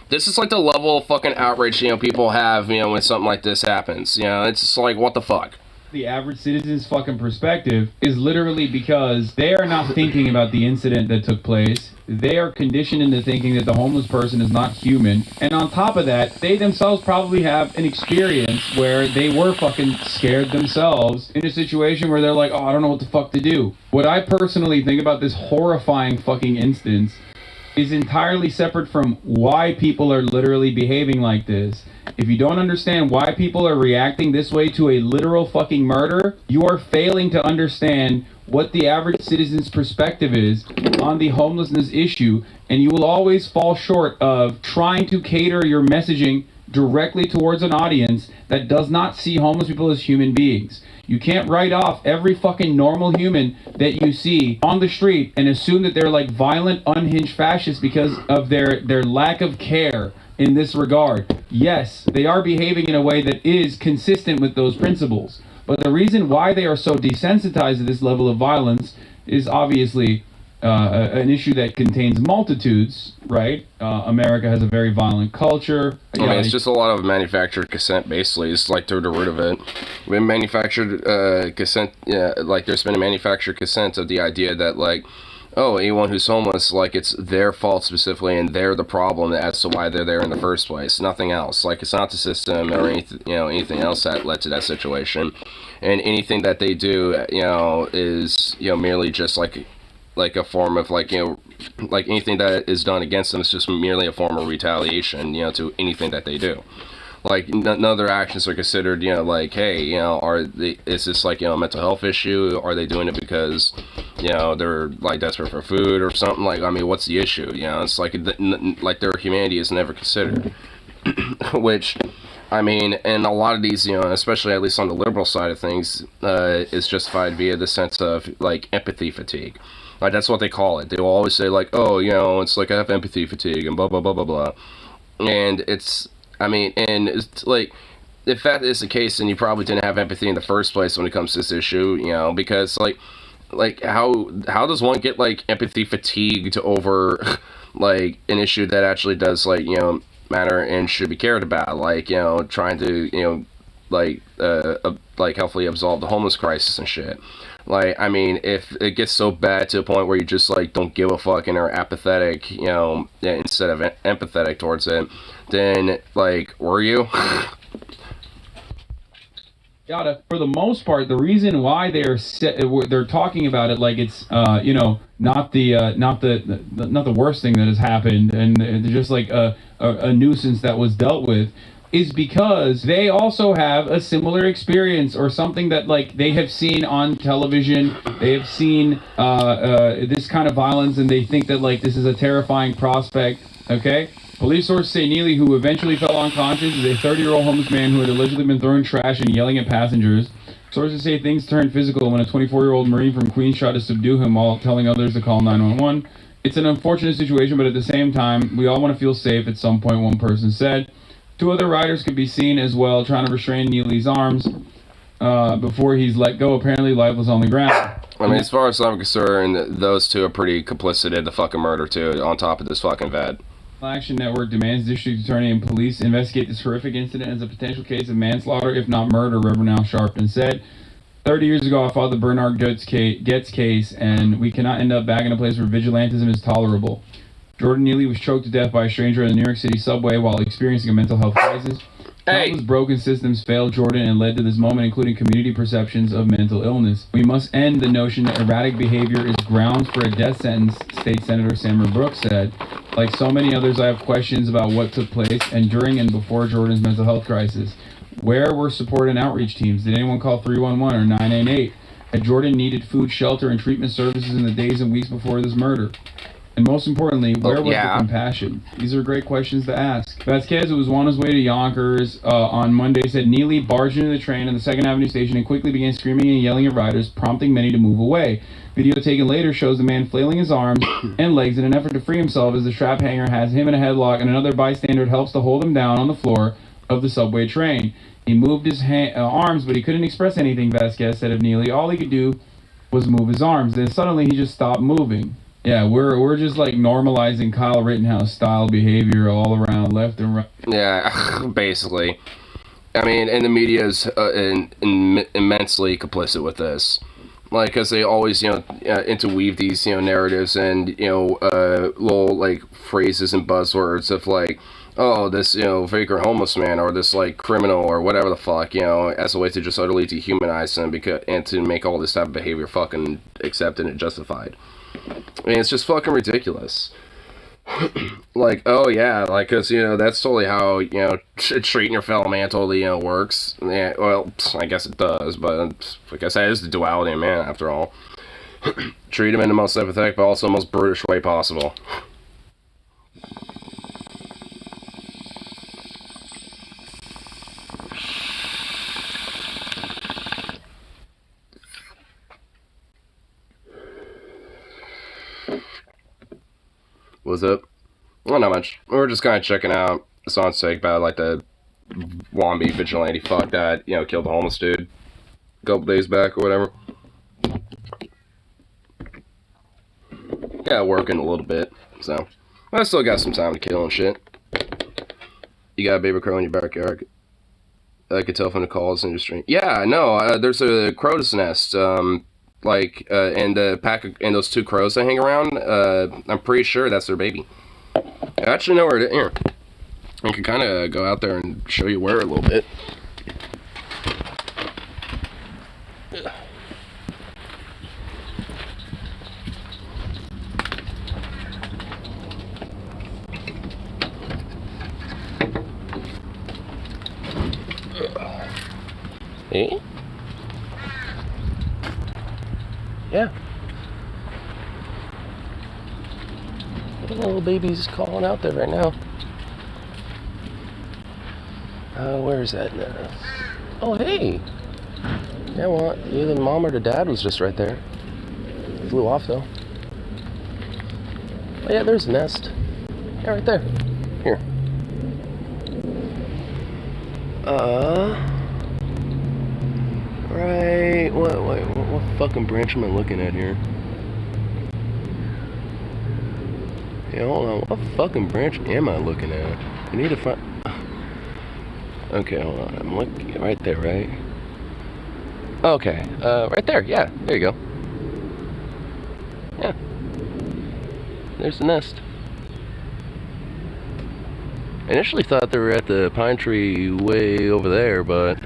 This is, like, the level of fucking outrage, people have, when something like this happens, it's just like, what the fuck? The average citizen's fucking perspective is literally because they are not thinking about the incident that took place. They are conditioned into thinking that the homeless person is not human. And on top of that, they themselves probably have an experience where they were fucking scared themselves in a situation where they're like, oh, I don't know what the fuck to do. What I personally think about this horrifying fucking instance is entirely separate from why people are literally behaving like this. If you don't understand why people are reacting this way to a literal fucking murder, you are failing to understand what the average citizen's perspective is on the homelessness issue, and you will always fall short of trying to cater your messaging directly towards an audience that does not see homeless people as human beings. You can't write off every fucking normal human that you see on the street and assume that they're like violent, unhinged fascists because of their lack of care in this regard. Yes, they are behaving in a way that is consistent with those principles. But the reason why they are so desensitized to this level of violence is obviously an issue that contains multitudes, right? America has a very violent culture. It's just a lot of manufactured consent, basically. It's like they're the root of it. When manufactured consent, like there's been a manufactured consent of the idea that, like, oh, anyone who's homeless, like, it's their fault specifically, and they're the problem as to why they're there in the first place. Nothing else. Like, it's not the system or anything else that led to that situation. And anything that they do, is, merely just like a form of, like anything that is done against them is just merely a form of retaliation, to anything that they do. Like, none of their actions are considered, like, hey, is this, like, a mental health issue? Are they doing it because, they're, like, desperate for food or something? Like, what's the issue? It's like their humanity is never considered. Which, and a lot of these, especially at least on the liberal side of things, is justified via the sense of, like, empathy fatigue. Like, that's what they call it. They will always say, like, oh, it's like I have empathy fatigue and blah, blah, blah, blah, blah. And it's, and it's like, if that is the case, then you probably didn't have empathy in the first place when it comes to this issue, because, like how does one get, like, empathy fatigued over, like, an issue that actually does, like, matter and should be cared about, like, trying to, like helpfully absolve the homeless crisis and shit. Like, if it gets so bad to a point where you just, like, don't give a fuck and are apathetic, instead of empathetic towards it, then, like, were you? For the most part, the reason why they're talking about it like it's not the worst thing that has happened, and just like a nuisance that was dealt with, is because they also have a similar experience or something that, like, they have seen on television. They have seen this kind of violence, and they think that, like, this is a terrifying prospect. Okay? Police sources say Neely, who eventually fell unconscious, is a 30-year-old homeless man who had allegedly been throwing trash and yelling at passengers. Sources say things turned physical when a 24-year-old Marine from Queens tried to subdue him while telling others to call 911. It's an unfortunate situation, but at the same time, we all want to feel safe, at some point, one person said. Two other riders could be seen as well trying to restrain Neely's arms before he's let go, apparently lifeless on the ground. As far as I'm concerned, those two are pretty complicit in the fucking murder, too, on top of this fucking vet. Action Network demands district attorney and police investigate this horrific incident as a potential case of manslaughter, if not murder, Reverend Al Sharpton said. 30 years ago, I fought the Bernard Goetz case, and we cannot end up back in a place where vigilantism is tolerable. Jordan Neely was choked to death by a stranger in the New York City subway while experiencing a mental health crisis. Countless broken systems failed Jordan and led to this moment, including community perceptions of mental illness. We must end the notion that erratic behavior is grounds for a death sentence, State Senator Samara Brooks said. Like so many others, I have questions about what took place and during and before Jordan's mental health crisis. Where were support and outreach teams? Did anyone call 311 or 988? Had Jordan needed food, shelter, and treatment services in the days and weeks before this murder? And most importantly, where was yeah. the compassion? These are great questions to ask. Vasquez, who was on his way to Yonkers on Monday, said Neely barged into the train at the 2nd Avenue station and quickly began screaming and yelling at riders, prompting many to move away. Video taken later shows the man flailing his arms and legs in an effort to free himself as the strap hanger has him in a headlock and another bystander helps to hold him down on the floor of the subway train. He moved his arms, but he couldn't express anything, Vasquez said of Neely. All he could do was move his arms. Then suddenly he just stopped moving. Yeah, we're just like normalizing Kyle Rittenhouse style behavior all around, left and right. Yeah, basically. I mean, and the media is immensely complicit with this. Like, because they always, interweave these, narratives and, little, like, phrases and buzzwords of, like, oh, this, vagrant homeless man or this, like, criminal or whatever the fuck, as a way to just utterly dehumanize them and to make all this type of behavior fucking accepted and justified. I mean, it's just fucking ridiculous. Like, oh yeah, like, cause, that's totally how, treating your fellow man totally, works. Yeah, well, I guess it does, but, like I said, it's the duality of man, after all. Treat him in the most sympathetic, but also the most brutish way possible. What's up? Well, not much. We were just kind of checking out the song's sake about, like, the Wombi vigilante fuck that, killed the homeless dude a couple days back or whatever. Yeah, working a little bit, so. I still got some time to kill and shit. You got a baby crow in your backyard. I could tell from the calls in your stream. Yeah, no, there's a crow's nest, and the pack of, and those 2 crows that hang around, I'm pretty sure that's their baby. I actually know where it is. Here, I can kind of go out there and show you where a little bit. Eh? Yeah. The little baby's calling out there right now. Where is that now? Oh, hey! Yeah, well, either the mom or the dad was just right there. Flew off, though. Oh, yeah, there's the nest. Yeah, right there. Here. Right, what fucking branch am I looking at here? Yeah, hold on, what fucking branch am I looking at? I need to find... Okay, hold on, I'm looking right there, right? Okay, right there, yeah, there you go. Yeah. There's the nest. I initially thought they were at the pine tree way over there, but...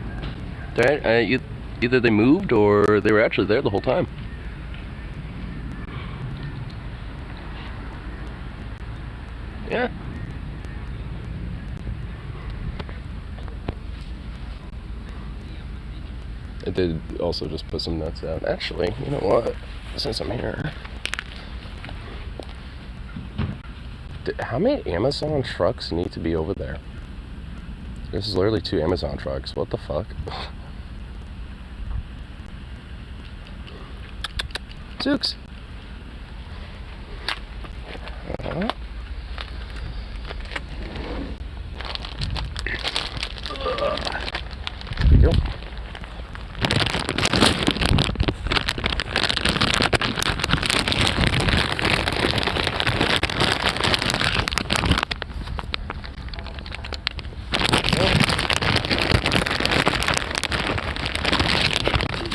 Either they moved or they were actually there the whole time. Yeah. I did also just put some nuts out. Actually, you know what? Since I'm here. How many Amazon trucks need to be over there? This is literally 2 Amazon trucks. What the fuck? Zooks. There you go.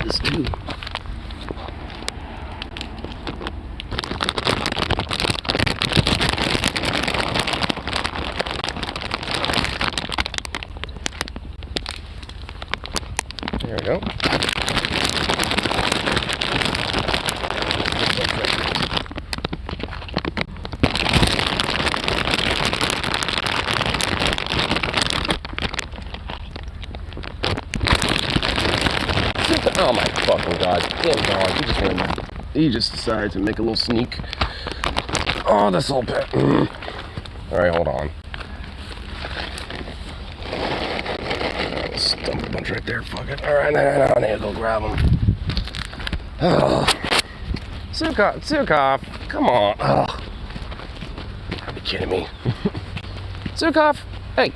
This dude. There we go. Oh my fucking god. Damn dog. He just decided to make a little sneak Oh, this little bit. Alright, hold on. Let's dump a bunch right there. Fuck it. Alright, I need to go grab them. Oh. Zukov, come on. Oh. Are you kidding me? Zukov, hey,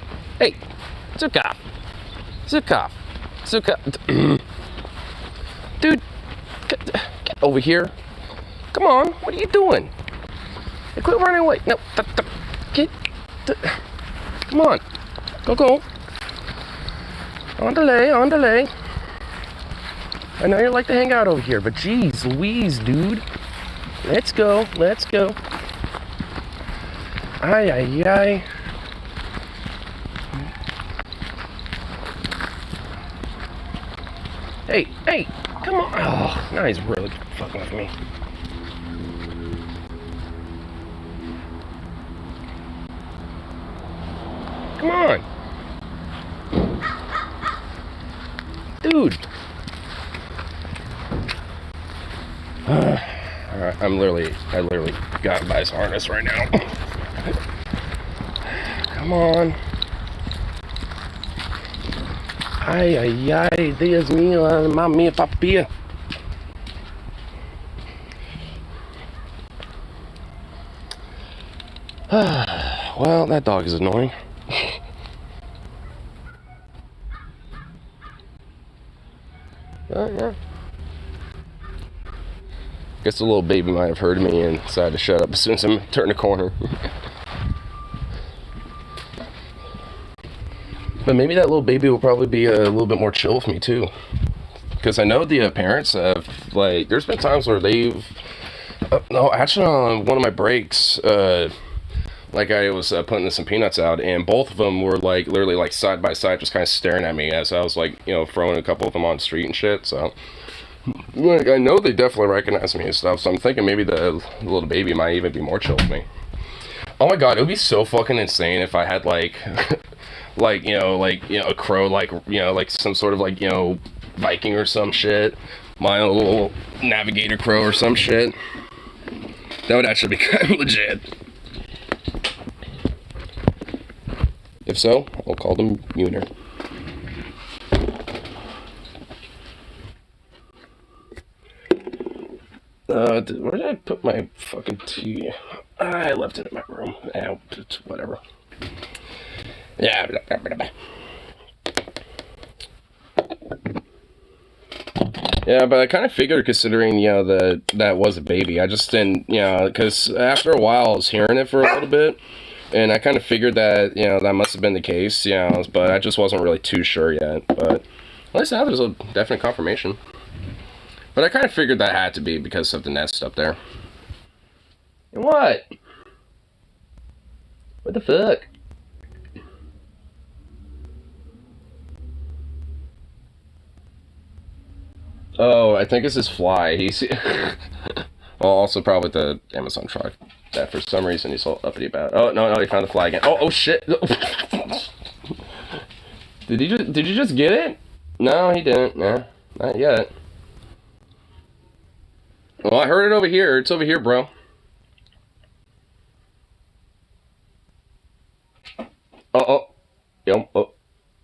Zukov, dude, get over here. Come on, what are you doing? Hey, quit running away. No, come on, go. On delay. I know you like to hang out over here, but geez Louise, dude. Let's go. Ay. Hey, come on. Oh, now he's really fucking with me. Come on. Dude. Alright, I literally got to buy his harness right now. Come on. Ay, Dios mío, mamma mia, papilla. Well, that dog is annoying. Yeah. Guess the little baby might have heard me and decided to shut up as soon as I turned the corner. But maybe that little baby will probably be a little bit more chill with me too. Because I know the parents have, like, there's been times where they've, no, actually on one of my breaks, like I was putting some peanuts out, and both of them were like literally like side by side just kind of staring at me as I was like, you know, throwing a couple of them on the street and shit. So like, I know they definitely recognize me and stuff, so I'm thinking maybe the little baby might even be more chill with me. Oh my god, it would be so fucking insane if I had like like a crow, like, you know, like some sort of like, you know, Viking or some shit, my own little navigator crow or some shit. That would actually be kind of legit. If so, I'll call them Muner. Where did I put my fucking tea? I left it in my room. Whatever. Yeah. Yeah, but I kind of figured, considering, you know, that was a baby. I just didn't, you know, because after a while I was hearing it for a little bit, and I kind of figured that, you know, that must have been the case, you know, but I just wasn't really too sure yet. But at least now there's a definite confirmation. But I kind of figured that had to be because of the nest up there. What? What the fuck? Oh, I think it's his fly. He's well, also probably the Amazon truck that for some reason he's so uppity about. Oh no, he found the fly again. Oh shit! Did you just get it? No, he didn't. Nah, not yet. Well, I heard it over here. It's over here, bro. Oh,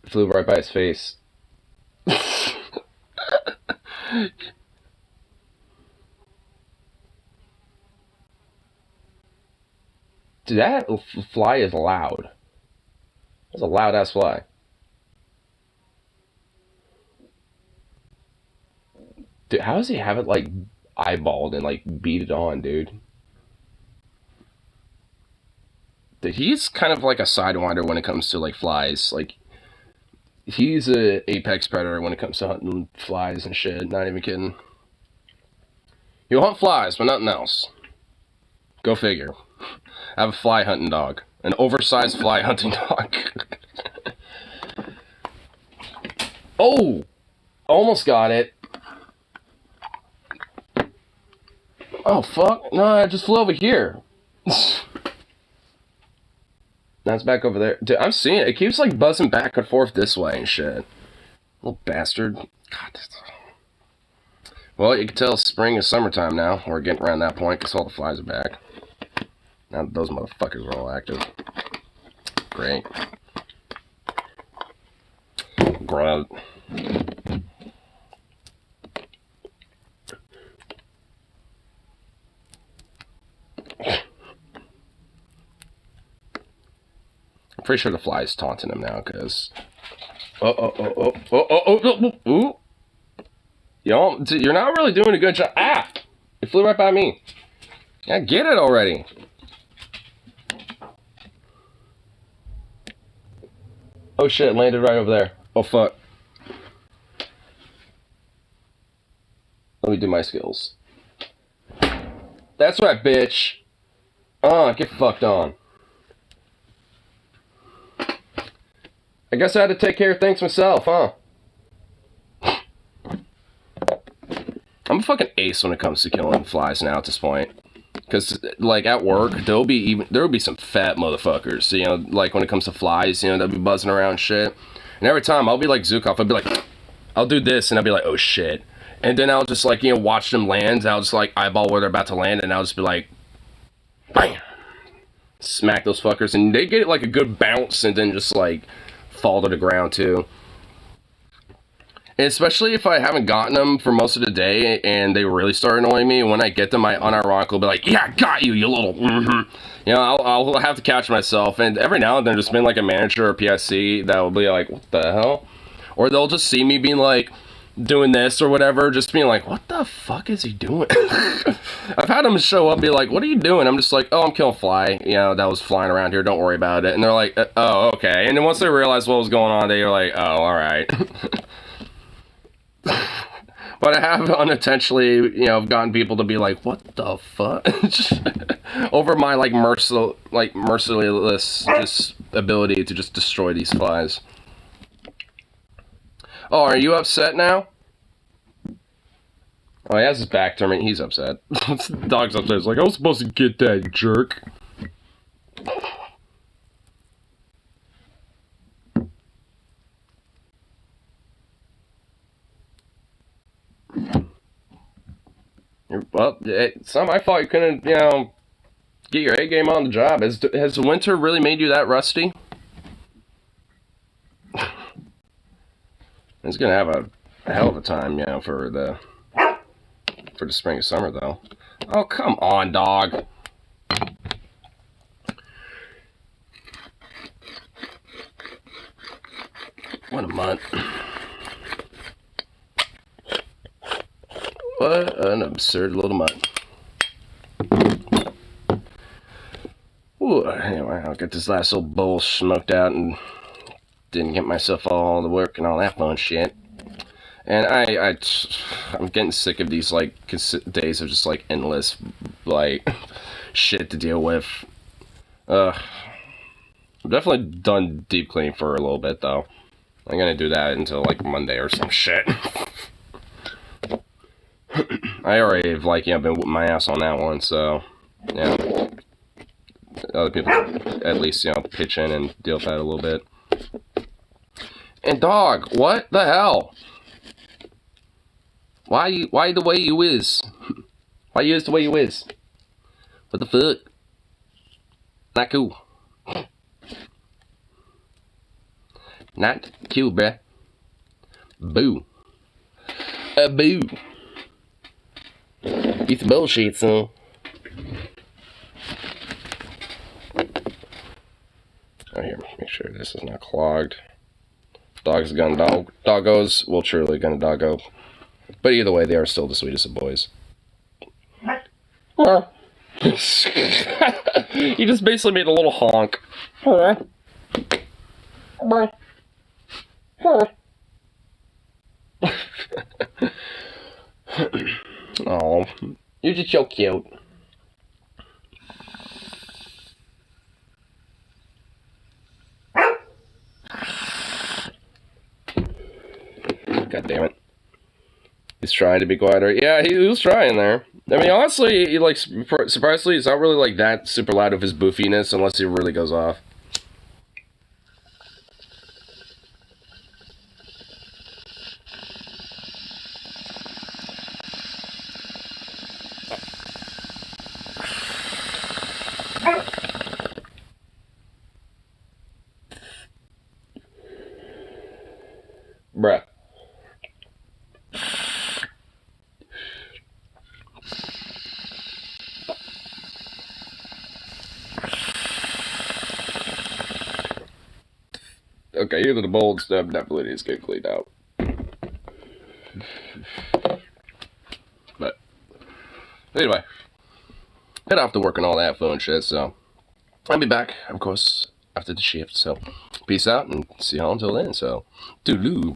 flew right by his face. Dude, that fly is loud. That's a loud ass fly. Dude, how does he have it like eyeballed and like beat it on, dude? Dude, he's kind of like a sidewinder when it comes to like flies. Like, he's a apex predator when it comes to hunting flies and shit. Not even kidding. He'll hunt flies, but nothing else. Go figure. I have a fly hunting dog. An oversized fly hunting dog. Oh! Almost got it. Oh, fuck. No, I just flew over here. Now it's back over there. Dude, I'm seeing it. It keeps like buzzing back and forth this way and shit. Little bastard. God. Well, you can tell spring is summertime now. We're getting around that point because all the flies are back. Now those motherfuckers are all active. Great. Grunt. I'm pretty sure the fly is taunting him now, because... Oh. You're not really doing a good job. Ah! It flew right by me. Yeah, get it already. Oh shit, it landed right over there. Oh fuck. Let me do my skills. That's right, bitch. Get fucked on. I guess I had to take care of things myself, huh? I'm a fucking ace when it comes to killing flies now at this point. Because, like, at work, there'll be some fat motherfuckers, you know, like, when it comes to flies, you know, they'll be buzzing around and shit. And every time, I'll be like Zukov, I'll be like, I'll do this, and I'll be like, oh shit. And then I'll just, like, you know, watch them land, I'll just, like, eyeball where they're about to land, and I'll just be like, bam! Smack those fuckers, and they get, like, a good bounce, and then just, like, fall to the ground, too. And especially if I haven't gotten them for most of the day and they really start annoying me, when I get them, I unironically be like, yeah, got you, you little, You know, I'll have to catch myself. And every now and then, there's been like a manager or PIC that will be like, what the hell? Or they'll just see me being like, doing this or whatever, just being like, what the fuck is he doing? I've had them show up and be like, what are you doing? I'm just like, oh, I'm killing a fly. You know, that was flying around here. Don't worry about it. And they're like, oh, okay. And then once they realized what was going on, they were like, oh, all right. But I have unintentionally, you know, gotten people to be like, what the fuck? Over my, like, merciless just ability to just destroy these flies. Oh, are you upset now? Oh, he has his back to me. He's upset. The dog's upset. He's like, I was supposed to get that, you jerk. Well, it's not my fault you couldn't, you know, get your A game on the job. Has winter really made you that rusty? It's gonna have a hell of a time, you know, for the spring and summer, though. Oh, come on, dog. What a month. What an absurd little mutt. Ooh, anyway, I'll get this last little bowl smoked out and didn't get myself all the work and all that fun shit. And I'm getting sick of these, like, days of just, like, endless, like, shit to deal with. I'm definitely done deep cleaning for a little bit, though. I'm gonna do that until, like, Monday or some shit. I already have, like, you know, been whipping my ass on that one, so, yeah. Other people at least, you know, pitch in and deal with that a little bit. And dog, what the hell? Why the way you is? Why you is the way you is? What the fuck? Not cool. Not cool, bruh. Boo. Boo. It's bullshit, son. Oh, here, make sure this is not clogged. Dog's gonna doggos will truly gonna doggo. But either way, they are still the sweetest of boys. He just basically made a little honk. Oh, you're just so cute. God damn it. He's trying to be quieter. Yeah, he was trying there. I mean, honestly, he, like, surprisingly, he's not really, like, that super loud of his boofiness unless he really goes off. Bruh. Okay, either the bowl and stuff definitely needs to get cleaned out. But anyway, head off to work and all that fun shit, so I'll be back, of course, after the shift, so peace out and see y'all until then, so toodaloo.